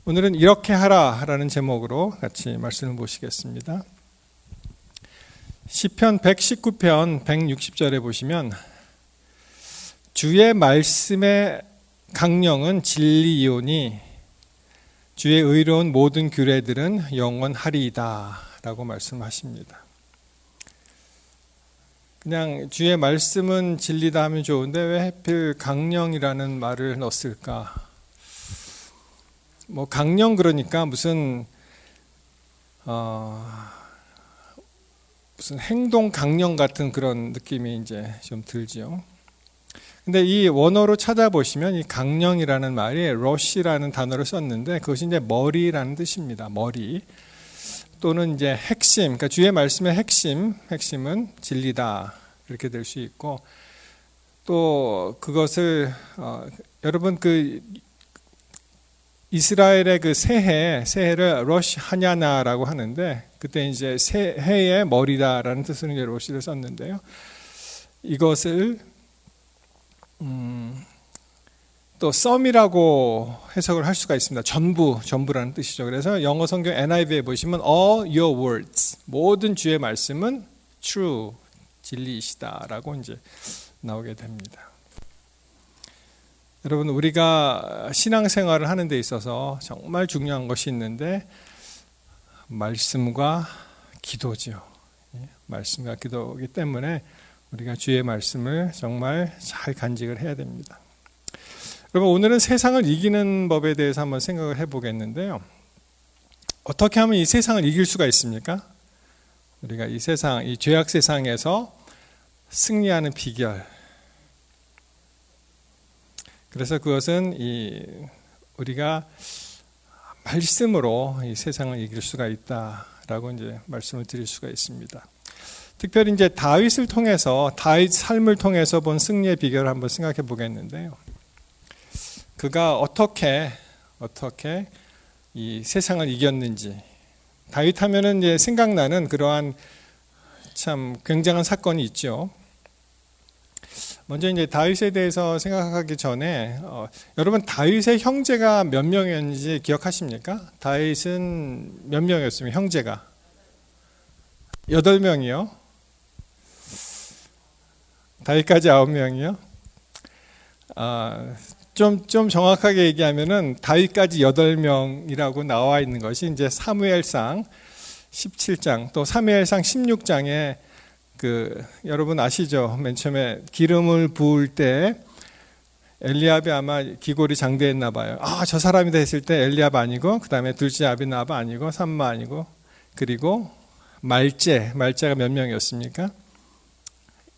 오늘은 이렇게 하라라는 제목으로 같이 말씀을 보시겠습니다. 시편 119편 160절에 보시면 주의 말씀의 강령은 진리이오니 주의 의로운 모든 규례들은 영원하리이다 라고 말씀하십니다. 그냥 주의 말씀은 진리다 하면 좋은데 왜 하필 강령이라는 말을 넣었을까? 뭐 강령 그러니까 무슨 행동 강령 같은 그런 느낌이 이제 좀 들지요. 근데 이 원어로 찾아보시면 이 강령이라는 말이 러시라는 단어를 썼는데 그것이 이제 머리라는 뜻입니다. 머리 또는 이제 핵심, 그러니까 주의 말씀의 핵심은 진리다 이렇게 될 수 있고 또 그것을 여러분 그 이스라엘의 그 새해를 로시 하냐나라고 하는데 그때 이제 새해의 머리다라는 뜻으로 이제 로시를 썼는데요. 이것을 또 썸이라고 해석을 할 수가 있습니다. 전부라는 뜻이죠. 그래서 영어 성경 NIV에 보시면 all your words, 모든 주의 말씀은 true, 진리이시다라고 이제 나오게 됩니다. 여러분, 우리가 신앙생활을 하는 데 있어서 정말 중요한 것이 있는데 말씀과 기도죠. 말씀과 기도이기 때문에 우리가 주의 말씀을 정말 잘 간직을 해야 됩니다. 여러분, 오늘은 세상을 이기는 법에 대해서 한번 생각을 해보겠는데요. 어떻게 하면 이 세상을 이길 수가 있습니까? 우리가 이 세상, 이 죄악 세상에서 승리하는 비결. 그래서 그것은 우리가 말씀으로 이 세상을 이길 수가 있다라고 이제 말씀을 드릴 수가 있습니다. 특별히 이제 다윗을 통해서 다윗 삶을 통해서 본 승리의 비결을 한번 생각해 보겠는데요. 그가 어떻게 이 세상을 이겼는지 다윗 하면은 이제 생각나는 그러한 참 굉장한 사건이 있죠. 먼저 이제 다윗에 대해서 생각하기 전에 여러분 다윗의 형제가 몇 명이었는지 기억하십니까? 다윗은 몇 명이었으면 형제가 8명이요. 다윗까지 9명이요. 좀 정확하게 얘기하면은 다윗까지 8명이라고 나와 있는 것이 이제 사무엘상 17장 또 사무엘상 16장에 여러분 아시죠? 맨 처음에 기름을 부을 때 엘리압이 아마 기골이 장대했나 봐요. 저 사람이다 했을 때 엘리압 아니고 그 다음에 둘째 아비나압 아니고 삼마 아니고 그리고 말제가 몇 명이었습니까?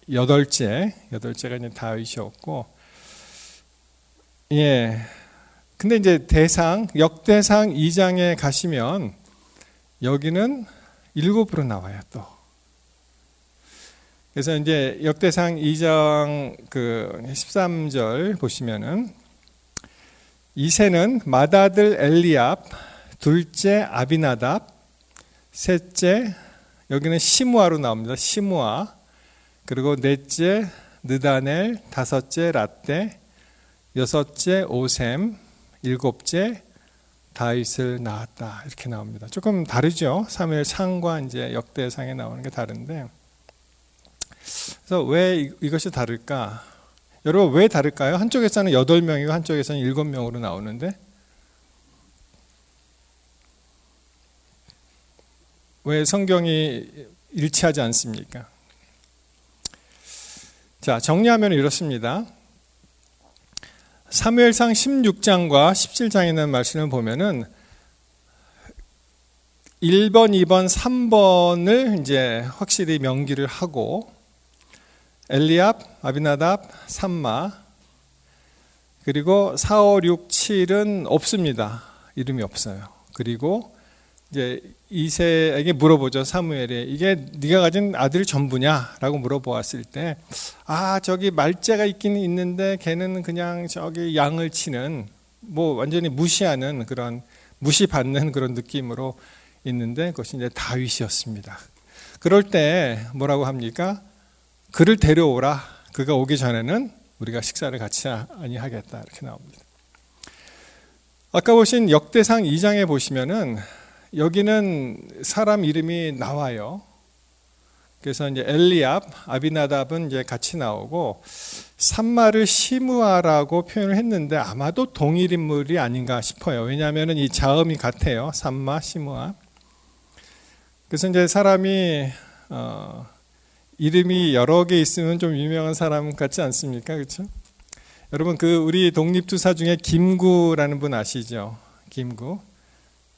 8제가 이제 다윗이었고 예. 근데 이제 역대상 2장에 가시면 여기는 7으로 나와요, 또. 그래서 이제 역대상 2장 13절 보시면은 이세는 맏아들 엘리압, 둘째 아비나답, 셋째 여기는 시므아로 나옵니다. 시므아. 그리고 넷째 느다넬, 다섯째 랏대, 여섯째 오셈, 일곱째 다윗을 낳았다. 이렇게 나옵니다. 조금 다르죠. 사무엘상과 이제 역대상에 나오는 게 다른데. 그래서 왜 이것이 다를까? 여러분 왜 다를까요? 한쪽에서는 8명이고 한쪽에서는 7명으로 나오는데 왜 성경이 일치하지 않습니까? 자, 정리하면 이렇습니다. 사무엘상 16장과 17장에 있는 말씀을 보면은 1번, 2번, 3번을 이제 확실히 명기를 하고 엘리압, 아비나답, 삼마 그리고 4, 5, 6, 7은 없습니다. 이름이 없어요. 그리고 이제 이새에게 물어보죠. 사무엘이 이게 네가 가진 아들이 전부냐라고 물어보았을 때 저기 말제가 있긴 있는데 걔는 그냥 저기 양을 치는 뭐 완전히 무시하는 그런 무시받는 그런 느낌으로 있는데 그것이 이제 다윗이었습니다. 그럴 때 뭐라고 합니까? 그를 데려오라. 그가 오기 전에는 우리가 식사를 같이 아니 하겠다. 이렇게 나옵니다. 아까 보신 역대상 2장에 보시면은 여기는 사람 이름이 나와요. 그래서 이제 엘리압, 아비나답은 이제 같이 나오고 산마를 시므아라고 표현을 했는데 아마도 동일 인물이 아닌가 싶어요. 왜냐하면은 이 자음이 같아요. 산마, 시므아. 그래서 이제 사람이 이름이 여러 개 있으면 좀 유명한 사람 같지 않습니까? 그렇죠? 여러분 그 우리 독립투사 중에 김구라는 분 아시죠? 김구.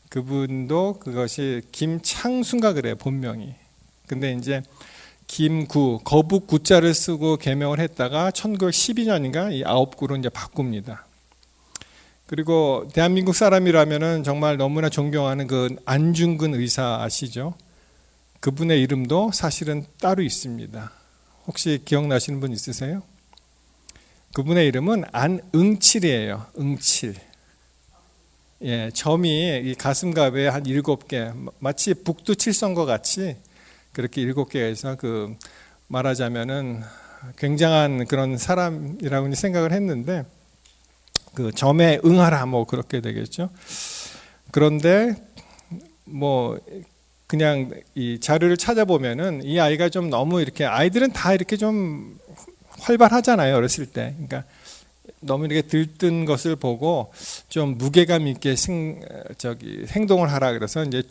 그분도 그것이 김창순가 그래요. 본명이. 근데 이제 김구, 거북 구자를 쓰고 개명을 했다가 1912년인가 이 9구로 이제 바꿉니다. 그리고 대한민국 사람이라면은 정말 너무나 존경하는 그 안중근 의사 아시죠? 그분의 이름도 사실은 따로 있습니다. 혹시 기억나시는 분 있으세요? 그분의 이름은 안응칠이에요. 응칠. 예, 점이 이 가슴갑에 한 7개, 마치 북두칠성과 같이 그렇게 7개가 있어 그 말하자면은 굉장한 그런 사람이라고 생각을 했는데 그 점에 응하라 뭐 그렇게 되겠죠. 그런데 뭐 그냥 이 자료를 찾아보면은 이 아이가 좀 너무 이렇게 아이들은 다 이렇게 좀 활발하잖아요 어렸을 때. 그러니까 너무 이렇게 들뜬 것을 보고 좀 무게감 있게 행동을 하라 그래서 이제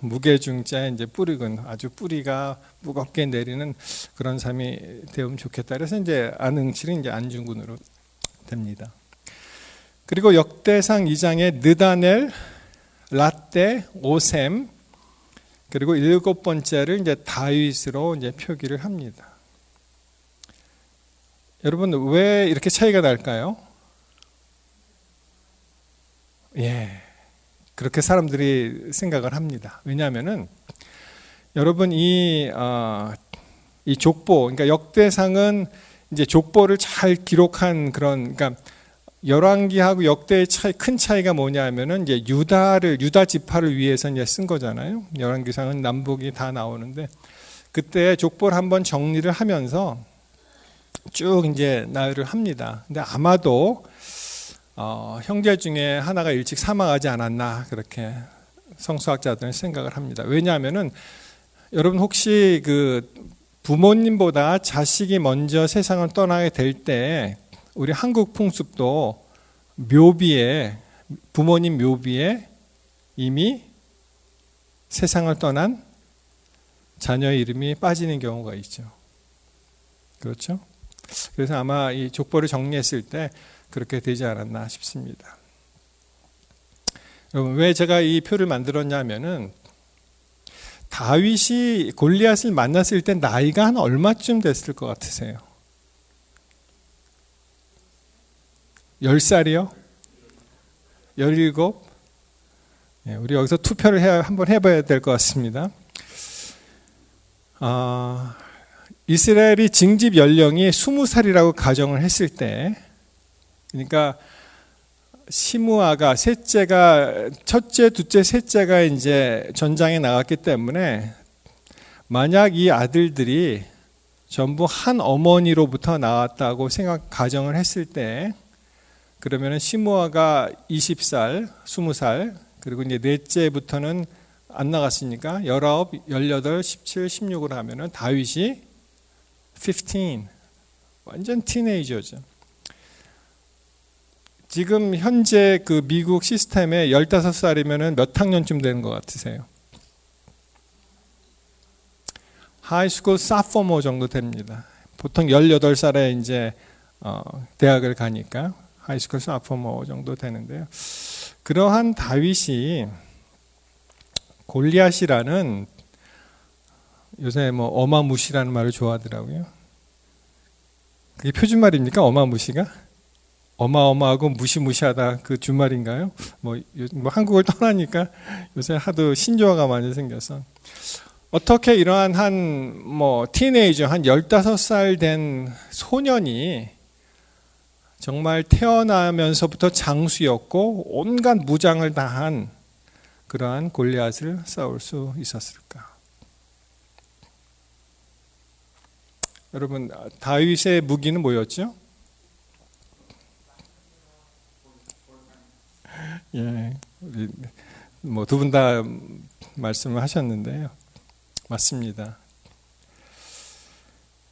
무게중자 이제 뿌리근 아주 뿌리가 무겁게 내리는 그런 삶이 되면 좋겠다. 그래서 이제 안응칠이 이제 안중근으로 됩니다. 그리고 역대상 2장에 느다넬, 라떼, 오셈 그리고 7번째를 이제 다윗으로 이제 표기를 합니다. 여러분 왜 이렇게 차이가 날까요? 예, 그렇게 사람들이 생각을 합니다. 왜냐하면은 여러분 이 족보, 그러니까 역대상은 이제 족보를 잘 기록한 그런, 그러니까 열왕기하고 역대의 큰 차이가 뭐냐면은 이제 유다 지파를 위해서 이제 쓴 거잖아요. 열왕기상은 남북이 다 나오는데 그때 족보를 한번 정리를 하면서 쭉 이제 나열을 합니다. 근데 아마도 형제 중에 하나가 일찍 사망하지 않았나 그렇게 성수학자들은 생각을 합니다. 왜냐하면은 여러분 혹시 그 부모님보다 자식이 먼저 세상을 떠나게 될 때 우리 한국 풍습도 부모님 묘비에 이미 세상을 떠난 자녀의 이름이 빠지는 경우가 있죠. 그렇죠? 그래서 아마 이 족보를 정리했을 때 그렇게 되지 않았나 싶습니다. 여러분 왜 제가 이 표를 만들었냐면은 다윗이 골리앗을 만났을 때 나이가 한 얼마쯤 됐을 것 같으세요? 10살이요? 17? 예, 우리 여기서 투표를 한번 해봐야 될 것 같습니다. 이스라엘이 징집 연령이 20살이라고 가정을 했을 때, 그러니까 시므아가 첫째, 둘째, 셋째가 이제 전장에 나갔기 때문에 만약 이 아들들이 전부 한 어머니로부터 나왔다고 가정을 했을 때, 그러면은 시므아가 20살, 20살, 그리고 이제 넷째부터는 안 나갔으니까 19, 18, 17, 16으로 하면은 다윗이 15, 완전 티네이저죠. 지금 현재 그 미국 시스템에 15살이면은 몇 학년쯤 되는 것 같으세요? 하이스쿨 사포머 정도 됩니다. 보통 18살에 이제 대학을 가니까 하이스쿨 사포머 정도 되는데요. 그러한 다윗이 골리앗이라는 요새 뭐 어마무시라는 말을 좋아하더라고요. 그게 표준말입니까? 어마무시가? 어마어마하고 무시무시하다 그 주말인가요? 뭐 한국을 떠나니까 요새 하도 신조어가 많이 생겨서 어떻게 이러한 한 티네이저 한 15살 된 소년이 정말 태어나면서부터 장수였고 온갖 무장을 다한 그러한 골리앗을 싸울 수 있었을까? 여러분 다윗의 무기는 뭐였죠? 예, 우리 뭐 두 분 다 말씀을 하셨는데요. 맞습니다.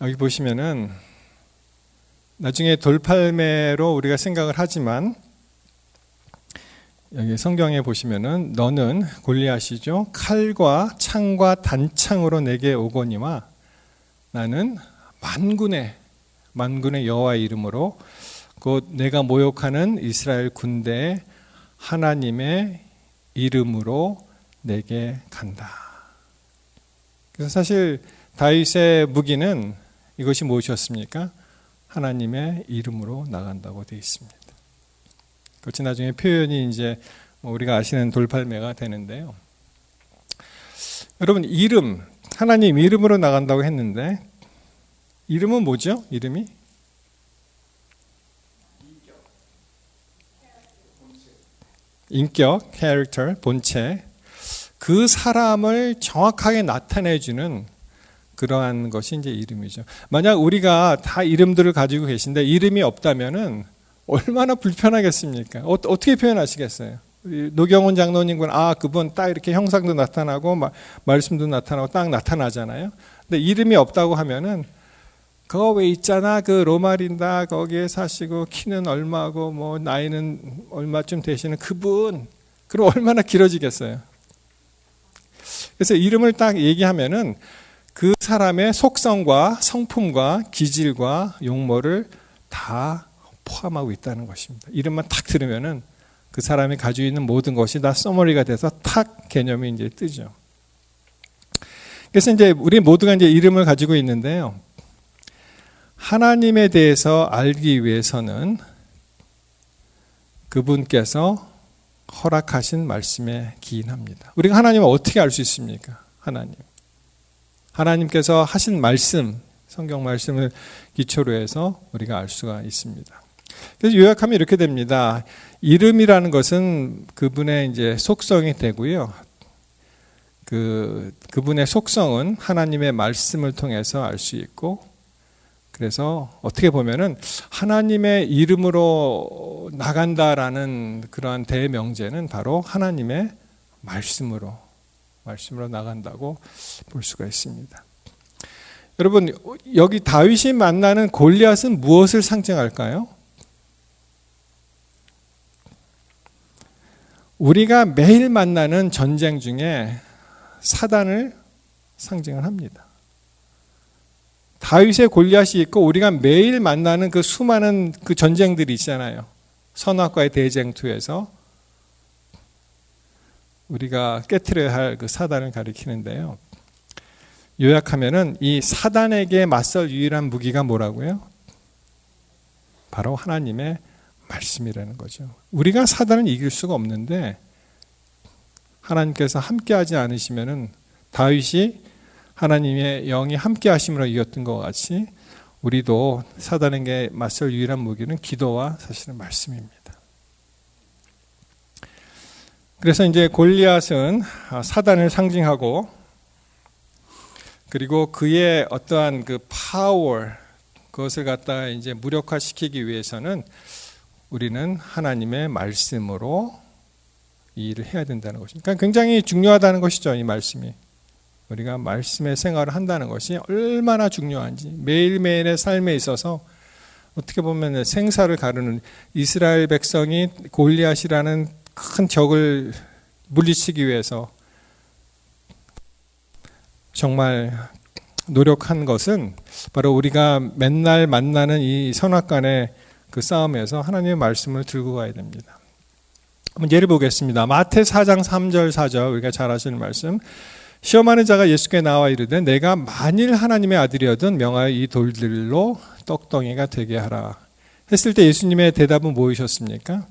여기 보시면은 나중에 돌팔매로 우리가 생각을 하지만 여기 성경에 보시면은 너는 골리앗이죠. 칼과 창과 단창으로 내게 오거니와 나는 만군의 여호와의 이름으로 곧 내가 모욕하는 이스라엘 군대의 하나님의 이름으로 내게 간다. 그래서 사실 다윗의 무기는 이것이 무엇이었습니까? 하나님의 이름으로 나간다고 되어 있습니다. 그것이 나중에 표현이 이제 우리가 아시는 돌팔매가 되는데요. 여러분, 이름, 하나님 이름으로 나간다고 했는데 이름은 뭐죠? 이름이? 인격, 캐릭터, 본체. 그 사람을 정확하게 나타내주는 그러한 것이 이제 이름이죠. 만약 우리가 다 이름들을 가지고 계신데 이름이 없다면은 얼마나 불편하겠습니까? 어떻게 표현하시겠어요? 노경훈 장로님은 그분 딱 이렇게 형상도 나타나고 말씀도 나타나고 딱 나타나잖아요. 근데 이름이 없다고 하면은 그거 왜 있잖아, 그 로마린다, 거기에 사시고 키는 얼마고 뭐 나이는 얼마쯤 되시는 그분, 그럼 얼마나 길어지겠어요. 그래서 이름을 딱 얘기하면은 그 사람의 속성과 성품과 기질과 용모를 다 포함하고 있다는 것입니다. 이름만 탁 들으면은 그 사람이 가지고 있는 모든 것이 다 서머리가 돼서 탁 개념이 이제 뜨죠. 그래서 이제 우리 모두가 이제 이름을 가지고 있는데요. 하나님에 대해서 알기 위해서는 그분께서 허락하신 말씀에 기인합니다. 우리가 하나님을 어떻게 알 수 있습니까? 하나님께서 하신 말씀, 성경 말씀을 기초로 해서 우리가 알 수가 있습니다. 그래서 요약하면 이렇게 됩니다. 이름이라는 것은 그분의 이제 속성이 되고요. 그분의 속성은 하나님의 말씀을 통해서 알 수 있고, 그래서 어떻게 보면은 하나님의 이름으로 나간다라는 그러한 대명제는 바로 하나님의 말씀으로 나간다고 볼 수가 있습니다. 여러분, 여기 다윗이 만나는 골리앗은 무엇을 상징할까요? 우리가 매일 만나는 전쟁 중에 사단을 상징을 합니다. 다윗의 골리앗이 있고 우리가 매일 만나는 그 수많은 그 전쟁들이 있잖아요. 선악과의 대쟁투에서 우리가 깨트려야 할 그 사단을 가리키는데요. 요약하면은 이 사단에게 맞설 유일한 무기가 뭐라고요? 바로 하나님의 말씀이라는 거죠. 우리가 사단을 이길 수가 없는데 하나님께서 함께하지 않으시면은 다윗이 하나님의 영이 함께하심으로 이겼던 것 같이 우리도 사단에게 맞설 유일한 무기는 기도와 사실은 말씀입니다. 그래서 이제 골리앗은 사단을 상징하고 그리고 그의 어떠한 그 파워 그것을 갖다가 이제 무력화시키기 위해서는 우리는 하나님의 말씀으로 이 일을 해야 된다는 것입니다. 그러니까 굉장히 중요하다는 것이죠. 이 말씀이. 우리가 말씀의 생활을 한다는 것이 얼마나 중요한지 매일매일의 삶에 있어서 어떻게 보면 생사를 가르는 이스라엘 백성이 골리앗이라는 큰 적을 물리치기 위해서 정말 노력한 것은 바로 우리가 맨날 만나는 이 선악간의 그 싸움에서 하나님의 말씀을 들고 가야 됩니다. 한번 예를 보겠습니다. 마태 4장 3절 4절 우리가 잘 아시는 말씀. 시험하는 자가 예수께 나와 이르되 내가 만일 하나님의 아들이어든 명하여 이 돌들로 떡덩이가 되게 하라 했을 때 예수님의 대답은 무엇이었습니까?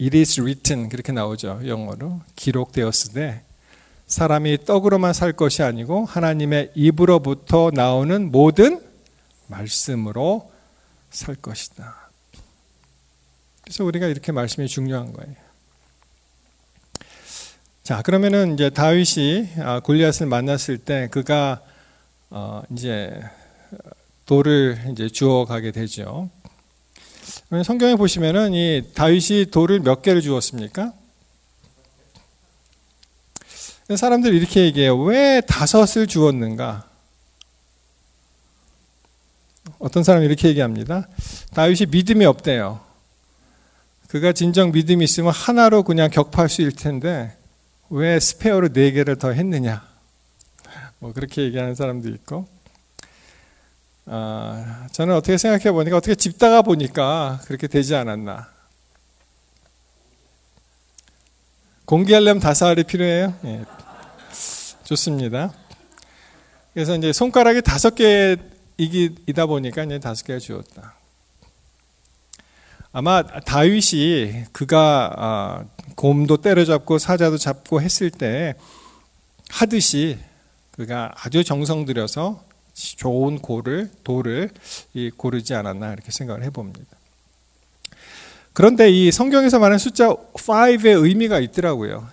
It is written 그렇게 나오죠. 영어로 기록되었으되 사람이 떡으로만 살 것이 아니고 하나님의 입으로부터 나오는 모든 말씀으로 살 것이다. 그래서 우리가 이렇게 말씀이 중요한 거예요. 자, 그러면은 이제 다윗이 골리앗을 만났을 때 그가 이제 돌을 이제 주워 가게 되죠. 성경에 보시면은 이 다윗이 돌을 몇 개를 주었습니까? 사람들이 이렇게 얘기해요. 왜 5을 주었는가? 어떤 사람이 이렇게 얘기합니다. 다윗이 믿음이 없대요. 그가 진정 믿음이 있으면 하나로 그냥 격파할 수 있을 텐데 왜 스페어로 4개를 더 했느냐? 뭐 그렇게 얘기하는 사람도 있고. 저는 어떻게 생각해 보니까 어떻게 짚다가 보니까 그렇게 되지 않았나. 공개하려면 5알이 필요해요? 예. 좋습니다. 그래서 이제 손가락이 5개이다 보니까 이제 5개가 주었다. 아마 다윗이 그가 곰도 때려잡고 사자도 잡고 했을 때 하듯이 그가 아주 정성 들여서 좋은 돌을 고르지 않았나 이렇게 생각을 해봅니다. 그런데 이 성경에서 말하는 숫자 5의 의미가 있더라고요.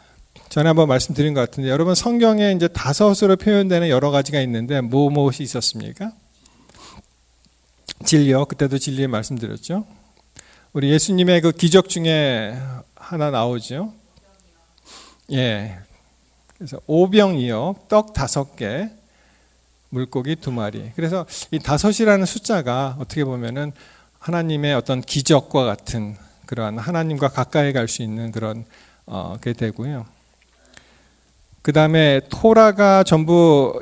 전에 한번 말씀드린 것 같은데 여러분 성경에 이제 5으로 표현되는 여러 가지가 있는데 무엇이 있었습니까? 진리요. 그때도 진리에 말씀드렸죠. 우리 예수님의 그 기적 중에 하나 나오죠. 예. 그래서 오병이요, 떡 5개, 물고기 2마리. 그래서 이 5이라는 숫자가 어떻게 보면은 하나님의 어떤 기적과 같은 그러한 하나님과 가까이 갈 수 있는 그런 게 되고요. 그 다음에 토라가 전부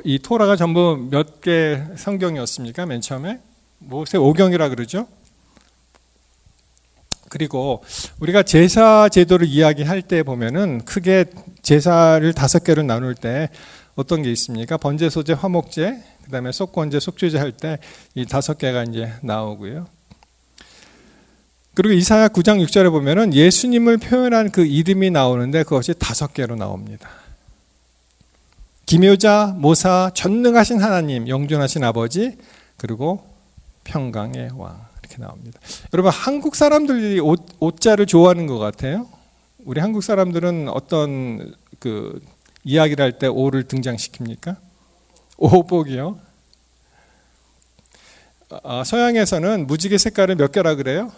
몇 개 성경이었습니까? 맨 처음에 모세오경이라 그러죠. 그리고 우리가 제사 제도를 이야기할 때 보면은 크게 제사를 5개로 나눌 때 어떤 게 있습니까? 번제, 소제, 화목제, 그 다음에 속건제, 속죄제 할 때 이 5개가 이제 나오고요. 그리고 이사야 9장 6절에 보면은 예수님을 표현한 그 이름이 나오는데 그것이 5개로 나옵니다. 기묘자, 모사, 전능하신 하나님, 영존하신 아버지, 그리고 평강의 왕. 이렇게 나옵니다. 여러분 한국 사람들이 옷자를 좋아하는 것 같아요. 우리 한국 사람들은 어떤 그 이야기를 할 때 오를 등장시킵니까? 오복이요. 서양에서는 무지개 색깔을 몇 개라 그래요?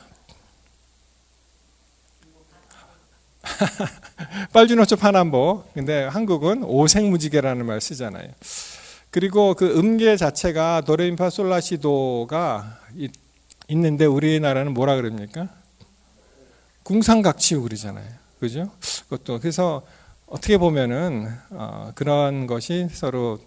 빨주노초 파남보. 근데 한국은 오색무지개라는 말 쓰잖아요. 그리고 그 음계 자체가 도레미파 솔라시도가 있는데 우리나라는 뭐라 그럽니까? 궁상각치우 그러잖아요. 그죠? 그것도 그래서 어떻게 보면은 그런 것이 서로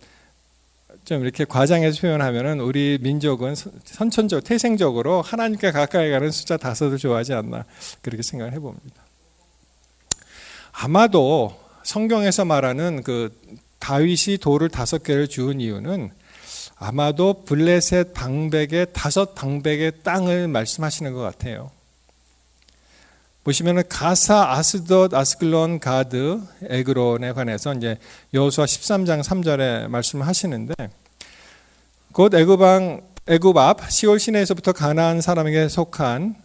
좀 이렇게 과장해서 표현하면은 우리 민족은 선천적 태생적으로 하나님께 가까이 가는 숫자 5을 좋아하지 않나 그렇게 생각을 해봅니다. 아마도 성경에서 말하는 그 다윗이 돌을 5개를 주은 이유는 아마도 블레셋 방백의 5 방백의 땅을 말씀하시는 것 같아요. 보시면은 가사, 아스돗, 아스글론, 가드, 에그론에 관해서 이제 여호수아 13장 3절에 말씀을 하시는데 곧 애굽 앞 시올 시내에서부터 가나안 사람에게 속한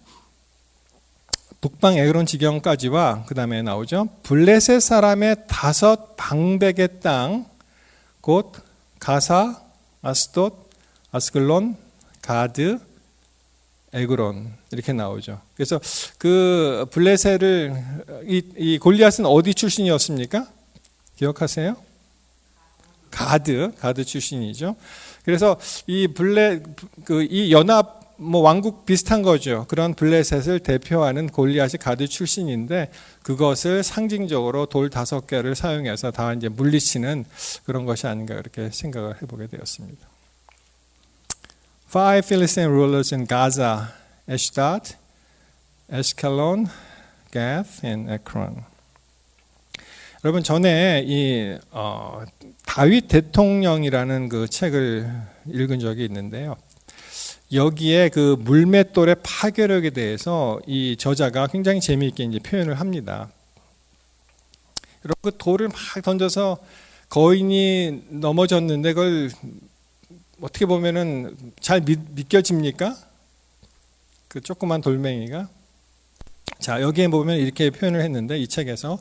북방 에그론 지경까지와 그 다음에 나오죠. 블레셋 사람의 5 방백의 땅, 곧 가사, 아스돗, 아스글론, 가드, 에그론 이렇게 나오죠. 그래서 그 블레셋을 이 골리앗은 어디 출신이었습니까? 기억하세요? 가드 출신이죠. 그래서 이 연합 왕국 비슷한 거죠. 그런 블레셋을 대표하는 골리앗이 가드 출신인데 그것을 상징적으로 돌 5개를 사용해서 다 이제 물리치는 그런 것이 아닌가 그렇게 생각을 해보게 되었습니다. 5 Philistine rulers in Gaza, Ashdod, Ashkelon, Gath, and Ekron. 여러분 전에 이 다윗 대통령이라는 그 책을 읽은 적이 있는데요. 여기에 그 물맷돌의 파괴력에 대해서 이 저자가 굉장히 재미있게 이제 표현을 합니다. 여러분 그 돌을 막 던져서 거인이 넘어졌는데 그걸 어떻게 보면은 잘 믿겨집니까? 그 조그만 돌멩이가. 자, 여기에 보면 이렇게 표현을 했는데 이 책에서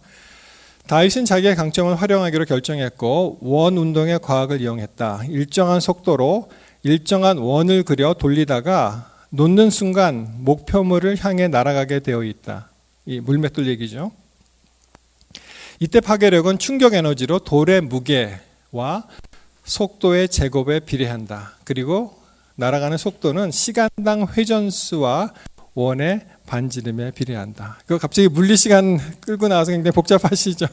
다윗은 자기의 강점을 활용하기로 결정했고 원 운동의 과학을 이용했다. 일정한 속도로 일정한 원을 그려 돌리다가 놓는 순간 목표물을 향해 날아가게 되어 있다. 이 물맷돌 얘기죠. 이때 파괴력은 충격 에너지로 돌의 무게와 속도의 제곱에 비례한다. 그리고 날아가는 속도는 시간당 회전수와 원의 반지름에 비례한다. 그거 갑자기 물리 시간 끌고 나와서 굉장히 복잡하시죠.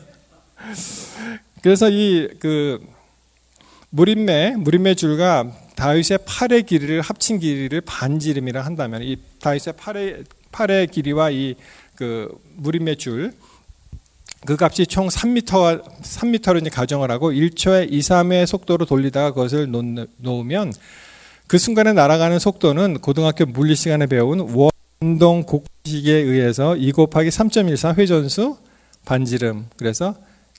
그래서 이 무림매 줄과 다윗의 팔의 길이를 합친 길이를 반지름이라 한다면 이 다윗의 팔의 길이와 이 무림매 줄 그 값이 총 3m로 이제 가정을 하고 1초에 2, 3의 속도로 돌리다가 그것을 놓으면 그 순간에 날아가는 속도는 고등학교 물리 시간에 배운 원동 곡식에 의해서 2 곱하기 3.14 회전수 반지름. 그래서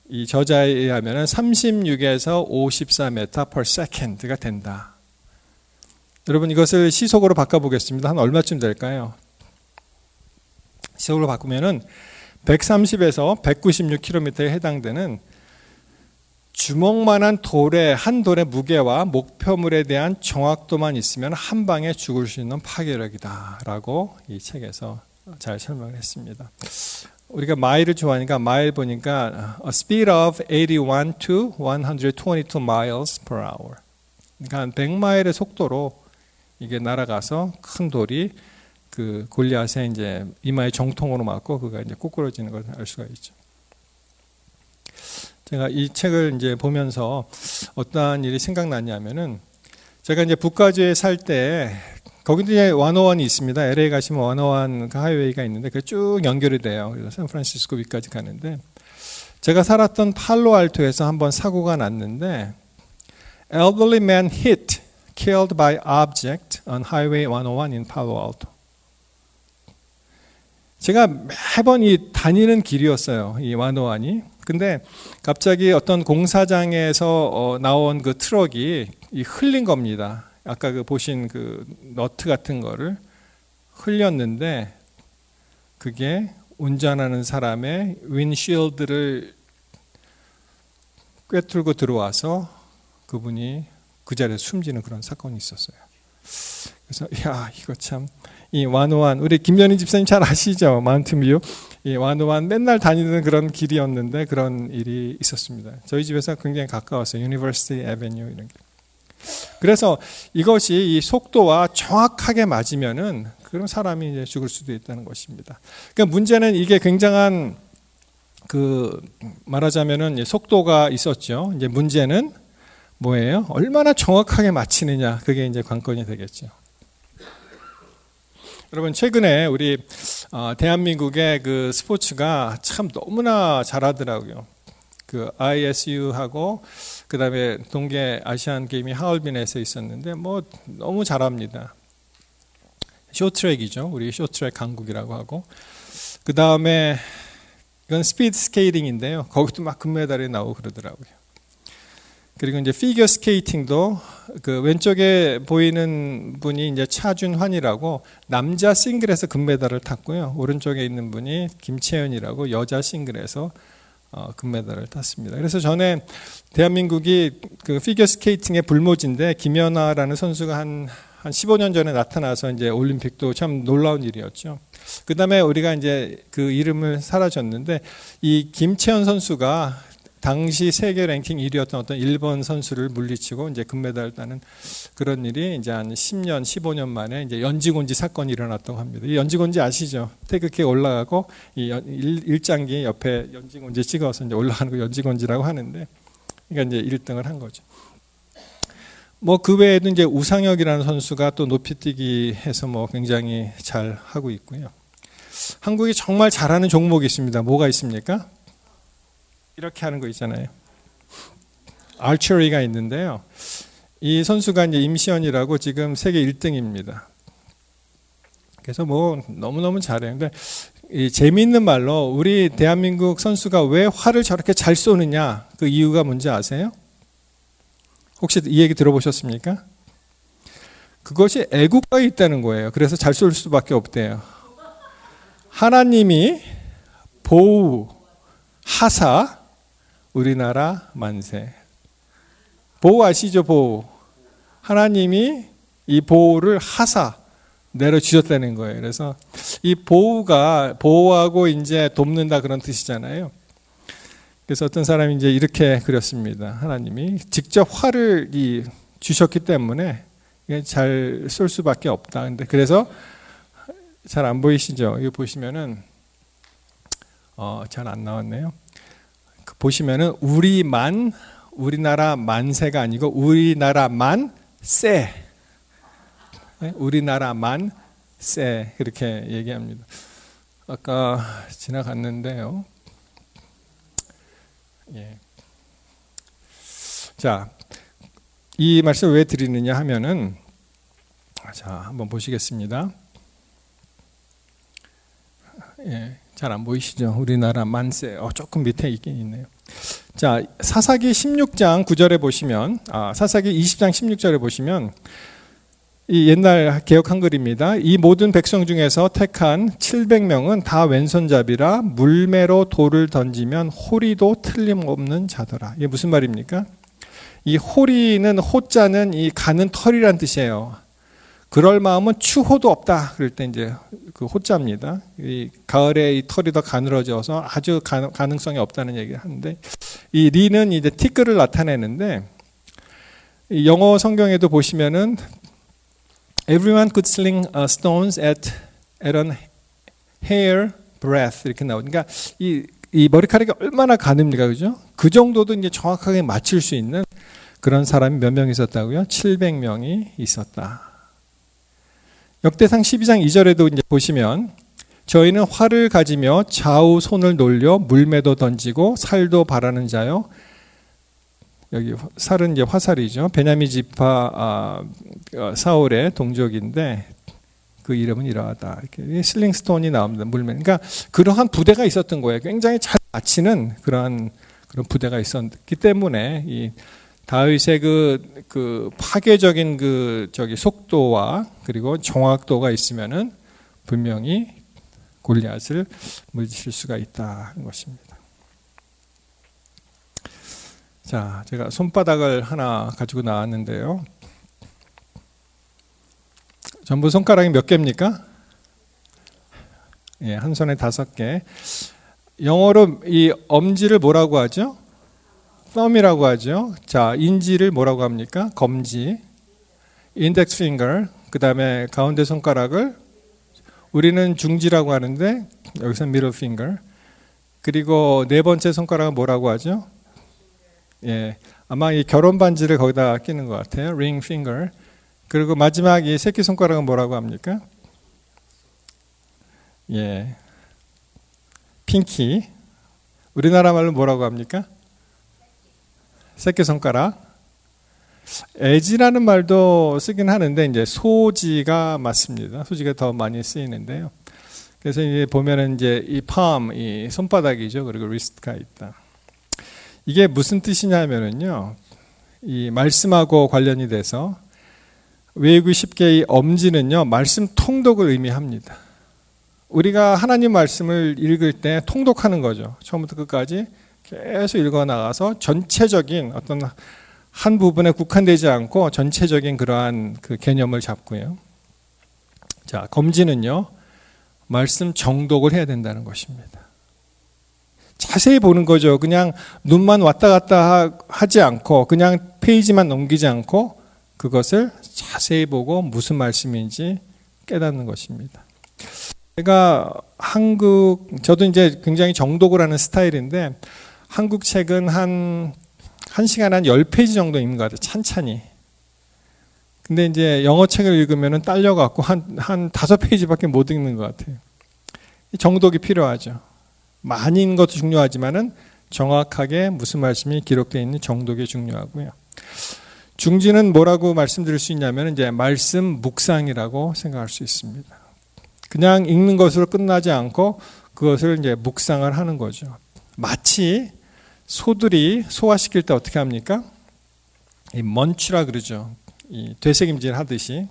이 저자에 의하면 36에서 54m per second가 된다. 여러분 이것을 시속으로 바꿔보겠습니다. 한 얼마쯤 될까요? 시속으로 바꾸면은 130에서 196km에 해당되는 주먹만한 한 돌의 무게와 목표물에 대한 정확도만 있으면 한 방에 죽을 수 있는 파괴력이다 라고 이 책에서 잘 설명을 했습니다. 우리가 마일을 좋아하니까 마일 보니까 a speed of 81 to 122 miles per hour. 그러니까 100마일의 속도로 이게 날아가서 큰 돌이 골리앗의 이제 이마에 정통으로 맞고 그가 이제 꼬꾸러지는 걸 알 수가 있죠. 제가 이 책을 이제 보면서 어떠한 일이 생각났냐면은 제가 이제 북가주에 살 때 거기도 이제 101이 있습니다. LA 가시면 101 하이웨이가 있는데 그게 쭉 연결이 돼요. 그래서 샌프란시스코 위까지 가는데 제가 살았던 팔로알토에서 한번 사고가 났는데 elderly man killed by object on Highway 101 in Palo Alto. 제가 매번 이 다니는 길이었어요. 이 101이. 근데 갑자기 어떤 공사장에서 나온 그 트럭이 흘린 겁니다. 아까 보신 너트 같은 거를 흘렸는데 그게 운전하는 사람의 윈실드를 꿰뚫고 들어와서 그분이 그 자리에서 숨지는 그런 사건이 있었어요. 그래서 이거 참 이 101 우리 김연희 집사님 잘 아시죠? 마운틴뷰 이 101 맨날 다니는 그런 길이었는데 그런 일이 있었습니다. 저희 집에서 굉장히 가까웠어요. 유니버시티 애베뉴 이런 게. 그래서 이것이 이 속도와 정확하게 맞으면은 그런 사람이 이제 죽을 수도 있다는 것입니다. 그러니까 문제는 이게 굉장한 말하자면은 속도가 있었죠. 이제 문제는 뭐예요? 얼마나 정확하게 맞히느냐. 그게 이제 관건이 되겠죠. 여러분 최근에 우리 대한민국의 스포츠가 참 너무나 잘하더라고요. ISU하고 그다음에 동계 아시안 게임이 하얼빈에서 있었는데 뭐 너무 잘합니다. 쇼트트랙이죠. 우리 쇼트트랙 강국이라고 하고 그다음에 이건 스피드 스케이팅인데요. 거기도 막 금메달이 나오고 그러더라고요. 그리고 이제 피겨 스케이팅도 왼쪽에 보이는 분이 이제 차준환이라고 남자 싱글에서 금메달을 탔고요. 오른쪽에 있는 분이 김채연이라고 여자 싱글에서 금메달을 땄습니다. 그래서 전에 대한민국이 피겨 스케이팅의 불모지인데 김연아라는 선수가 한 15년 전에 나타나서 이제 올림픽도 참 놀라운 일이었죠. 그 다음에 우리가 이제 그 이름을 사라졌는데 이 김채연 선수가 당시 세계 랭킹 1위였던 어떤 일본 선수를 물리치고 이제 금메달을 따는 그런 일이 이제 한 10년, 15년 만에 이제 연지곤지 사건이 일어났다고 합니다. 이 연지곤지 아시죠? 태극기에 올라가고 이 일장기 옆에 연지곤지 찍어서 이제 올라가는 거 연지곤지라고 하는데, 그러니까 이제 1등을 한 거죠. 뭐 그 외에도 이제 우상혁이라는 선수가 또 높이뛰기 해서 뭐 굉장히 잘 하고 있고요. 한국이 정말 잘하는 종목이 있습니다. 뭐가 있습니까? 이렇게 하는 거 있잖아요. 아처리가 있는데요. 이 선수가 이제 임시연이라고 지금 세계 1등입니다. 그래서 뭐 너무너무 잘해요. 근데 이 재미있는 말로 우리 대한민국 선수가 왜 활을 저렇게 잘 쏘느냐, 그 이유가 뭔지 아세요? 혹시 이 얘기 들어보셨습니까? 그것이 애국가에 있다는 거예요. 그래서 잘 쏠 수밖에 없대요. 하나님이 보우, 하사, 우리나라 만세. 보호 아시죠? 보호. 하나님이 이 보호를 하사, 내려주셨다는 거예요. 그래서 이 보호가 보호하고 이제 돕는다 그런 뜻이잖아요. 그래서 어떤 사람이 이제 이렇게 그렸습니다. 하나님이 직접 활을 주셨기 때문에 잘 쏠 수밖에 없다. 근데 그래서 잘 안 보이시죠? 이거 보시면은 잘 안 나왔네요. 보시면은 우리나라 만세가 아니고 우리나라만 세. 우리나라만 세. 그렇게 얘기합니다. 아까 지나갔는데요. 예. 자, 이 말씀을 왜 드리느냐 하면은, 자, 한번 보시겠습니다. 예, 잘 안 보이시죠? 우리나라 만세. 조금 밑에 있긴 있네요. 자, 사사기 16장 9절에 보시면, 사사기 20장 16절에 보시면, 이 옛날 개역 한글입니다. 이 모든 백성 중에서 택한 700명은 다 왼손잡이라 물매로 돌을 던지면 호리도 틀림없는 자더라. 이게 무슨 말입니까? 이 호리는 호자는 이 가는 털이란 뜻이에요. 그럴 마음은 추호도 없다. 그럴 때 이제 그 호자입니다. 이 가을에 이 털이 더 가늘어져서 아주 가능성이 없다는 얘기를 하는데, 이 리는 이제 티끌을 나타내는데, 이 영어 성경에도 보시면은 Everyone could sling stones at an hair breadth 이렇게 나오죠. 그러니까 이 머리카락이 얼마나 가늡니까, 그죠? 그 정도도 이제 정확하게 맞출 수 있는 그런 사람이 몇 명 있었다고요? 700명이 있었다. 역대상 12장 2절에도 이제 보시면 저희는 활을 가지며 좌우 손을 놀려 물매도 던지고 살도 바라는 자요. 여기 살은 이제 화살이죠. 베냐민 지파 사울의 동족인데 그 이름은 이러하다. 이렇게 슬링스톤이 나옵니다. 물매. 그러니까 그러한 부대가 있었던 거예요. 굉장히 잘 맞히는 그런 부대가 있었기 때문에 이 다윗의 그 파괴적인 속도와 그리고 정확도가 있으면은 분명히 골리앗을 물리칠 수가 있다는 것입니다. 자, 제가 손바닥을 하나 가지고 나왔는데요. 전부 손가락이 몇 개입니까? 예, 한 손에 5개. 영어로 이 엄지를 뭐라고 하죠? thumb이라고 하죠. 자, 인지를 뭐라고 합니까? 검지. index finger. 그 다음에 가운데 손가락을 우리는 중지라고 하는데 여기서 middle finger. 그리고 네 번째 손가락은 뭐라고 하죠? 예, 아마 이 결혼 반지를 거기다 끼는 것 같아요. ring finger. 그리고 마지막 이 새끼 손가락은 뭐라고 합니까? 예, 핑키. 우리나라 말로 뭐라고 합니까? 새끼 손가락. 애지라는 말도 쓰긴 하는데 이제 소지가 맞습니다. 소지가 더 많이 쓰이는데요. 그래서 이제 보면은 이제 이 palm, 이 손바닥이죠. 그리고 wrist가 있다. 이게 무슨 뜻이냐면은요, 이 말씀하고 관련이 돼서 외우기 쉽게 이 엄지는요, 말씀 통독을 의미합니다. 우리가 하나님 말씀을 읽을 때 통독하는 거죠. 처음부터 끝까지 계속 읽어 나가서 전체적인 어떤 한 부분에 국한되지 않고 전체적인 그러한 그 개념을 잡고요. 자, 검지는요, 말씀 정독을 해야 된다는 것입니다. 자세히 보는 거죠. 그냥 눈만 왔다 갔다 하지 않고 그냥 페이지만 넘기지 않고 그것을 자세히 보고 무슨 말씀인지 깨닫는 것입니다. 제가 저도 이제 굉장히 정독을 하는 스타일인데 한국 책은 한 시간에 한 10페이지 정도 읽는 것 같아요. 찬찬히. 근데 이제 영어 책을 읽으면 딸려갖고 한 5페이지밖에 못 읽는 것 같아요. 정독이 필요하죠. 많이 읽는 것도 중요하지만은 정확하게 무슨 말씀이 기록되어 있는 정독이 중요하고요. 중지는 뭐라고 말씀드릴 수 있냐면 이제 말씀 묵상이라고 생각할 수 있습니다. 그냥 읽는 것으로 끝나지 않고 그것을 이제 묵상을 하는 거죠. 마치 소들이 소화시킬 때 어떻게 합니까? 이 먼추라 그러죠. 이 되새김질 하듯이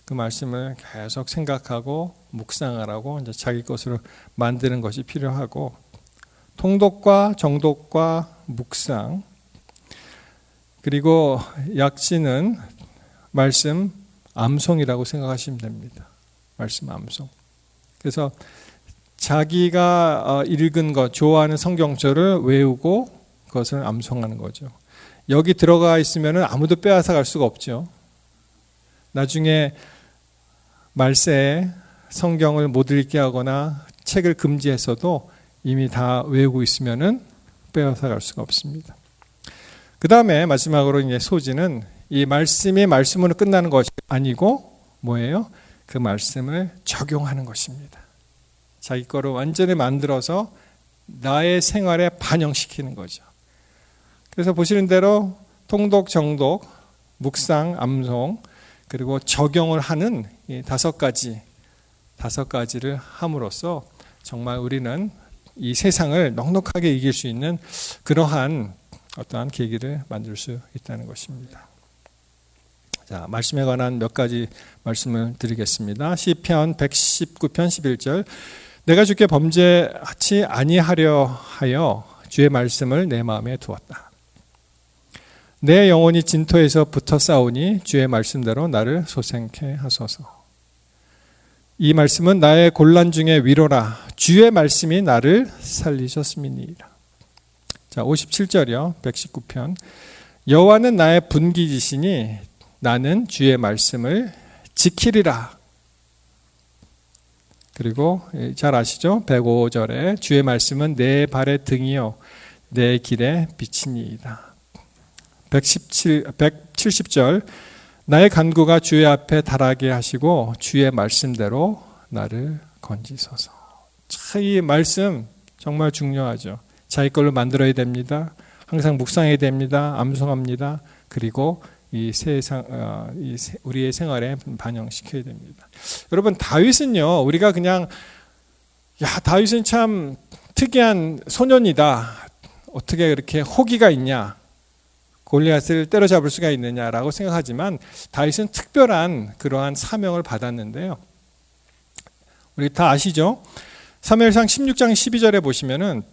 그 말씀을 계속 생각하고 묵상을 하고 이제 자기 것으로 만드는 것이 필요하고, 통독과 정독과 묵상, 그리고 약시는 말씀 암송이라고 생각하시면 됩니다. 말씀 암송. 그래서 자기가 읽은 것, 좋아하는 성경절을 외우고 그것을 암송하는 거죠. 여기 들어가 있으면 아무도 빼앗아 갈 수가 없죠. 나중에 말세에 성경을 못 읽게 하거나 책을 금지했어도 이미 다 외우고 있으면 빼앗아 갈 수가 없습니다. 그 다음에 마지막으로 이제 소지는 이 말씀이 말씀으로 끝나는 것이 아니고 뭐예요? 그 말씀을 적용하는 것입니다. 자기 거를 완전히 만들어서 나의 생활에 반영시키는 거죠. 그래서 보시는 대로 통독, 정독, 묵상, 암송, 그리고 적용을 하는 이 다섯 가지를 함으로써 정말 우리는 이 세상을 넉넉하게 이길 수 있는 그러한 어떠한 계기를 만들 수 있다는 것입니다. 자, 말씀에 관한 몇 가지 말씀을 드리겠습니다. 시편 119편 11절. 내가 주께 범죄하지 아니하려 하여 주의 말씀을 내 마음에 두었다. 내 영혼이 진토에서 붙어 싸우니 주의 말씀대로 나를 소생케 하소서. 이 말씀은 나의 곤란 중에 위로라. 주의 말씀이 나를 살리셨음이니이다. 자, 57절이요. 119편. 여호와는 나의 분기지시니 나는 주의 말씀을 지키리라. 그리고 잘 아시죠? 105절에 주의 말씀은 내 발의 등이요 내 길의 빛이니이다. 170절. 나의 간구가 주의 앞에 달하게 하시고 주의 말씀대로 나를 건지소서. 참 이 말씀 정말 중요하죠. 자기 걸로 만들어야 됩니다. 항상 묵상해야 됩니다. 암송합니다. 그리고 이 세상, 우리의 생활에 반영시켜야 됩니다. 여러분, 다윗은요, 우리가 그냥, 다윗은 참 특이한 소년이다. 어떻게 그렇게 호기가 있냐. 골리앗을 때려잡을 수가 있느냐라고 생각하지만 다윗은 특별한 그러한 사명을 받았는데요. 우리 다 아시죠? 사무엘상 16장 12절에 보시면은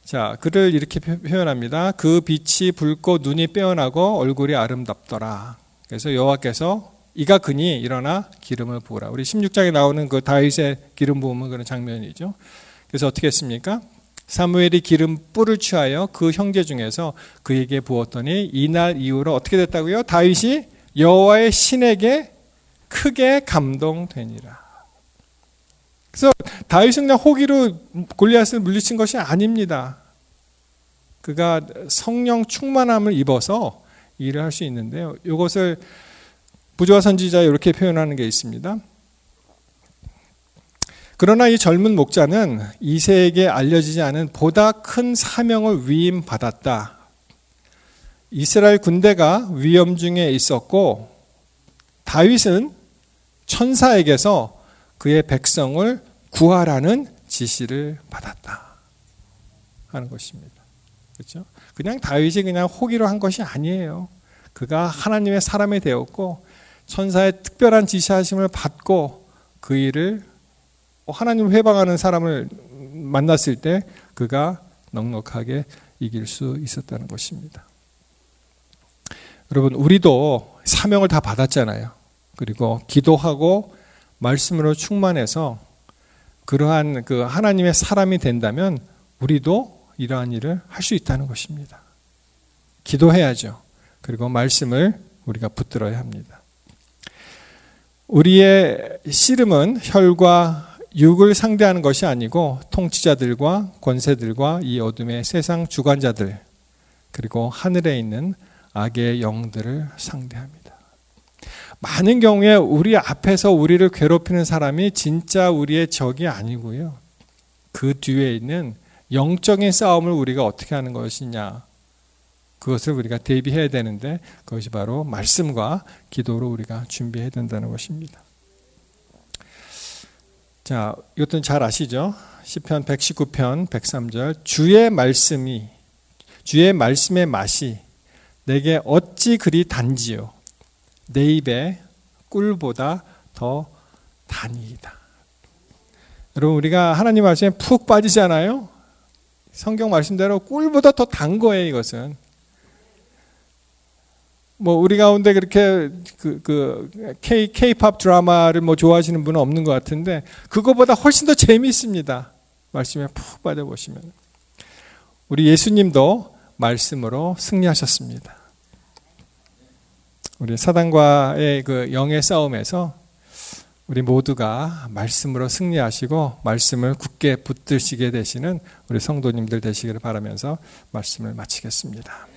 자, 그를 이렇게 표현합니다. 그 빛이 붉고 눈이 빼어나고 얼굴이 아름답더라. 그래서 여호와께서 이가 그니 일어나 기름을 부으라. 우리 16장에 나오는 그 다윗의 기름 부음은 그런 장면이죠. 그래서 어떻게 했습니까? 사무엘이 기름 뿔을 취하여 그 형제 중에서 그에게 부었더니 이날 이후로 어떻게 됐다고요? 다윗이 여호와의 신에게 크게 감동되니라. 그래서 다윗은 그냥 호기로 골리앗을 물리친 것이 아닙니다. 그가 성령 충만함을 입어서 일을 할 수 있는데요. 이것을 부조화 선지자에 이렇게 표현하는 게 있습니다. 그러나 이 젊은 목자는 이새에게 알려지지 않은 보다 큰 사명을 위임받았다. 이스라엘 군대가 위험 중에 있었고 다윗은 천사에게서 그의 백성을 구하라는 지시를 받았다 하는 것입니다. 그렇죠? 그냥 다윗이 그냥 호기로 한 것이 아니에요. 그가 하나님의 사람이 되었고 천사의 특별한 지시하심을 받고 그 일을 하나님을 회방하는 사람을 만났을 때 그가 넉넉하게 이길 수 있었다는 것입니다. 여러분, 우리도 사명을 다 받았잖아요. 그리고 기도하고 말씀으로 충만해서 그러한 그 하나님의 사람이 된다면 우리도 이러한 일을 할 수 있다는 것입니다. 기도해야죠. 그리고 말씀을 우리가 붙들어야 합니다. 우리의 씨름은 혈과 육을 상대하는 것이 아니고 통치자들과 권세들과 이 어둠의 세상 주관자들 그리고 하늘에 있는 악의 영들을 상대합니다. 많은 경우에 우리 앞에서 우리를 괴롭히는 사람이 진짜 우리의 적이 아니고요. 그 뒤에 있는 영적인 싸움을 우리가 어떻게 하는 것이냐. 그것을 우리가 대비해야 되는데 그것이 바로 말씀과 기도로 우리가 준비해야 된다는 것입니다. 자, 이것도 잘 아시죠? 시편 119편 103절. 주의 말씀의 맛이 내게 어찌 그리 단지요. 내 입에 꿀보다 더 단이다. 여러분, 우리가 하나님 말씀에 푹 빠지잖아요. 성경 말씀대로 꿀보다 더 단 거예요, 이것은. 뭐 우리 가운데 그렇게 K-팝 드라마를 뭐 좋아하시는 분은 없는 것 같은데 그거보다 훨씬 더 재미있습니다. 말씀에 푹 빠져보시면. 우리 예수님도 말씀으로 승리하셨습니다. 우리 사단과의 그 영의 싸움에서 우리 모두가 말씀으로 승리하시고 말씀을 굳게 붙드시게 되시는 우리 성도님들 되시기를 바라면서 말씀을 마치겠습니다.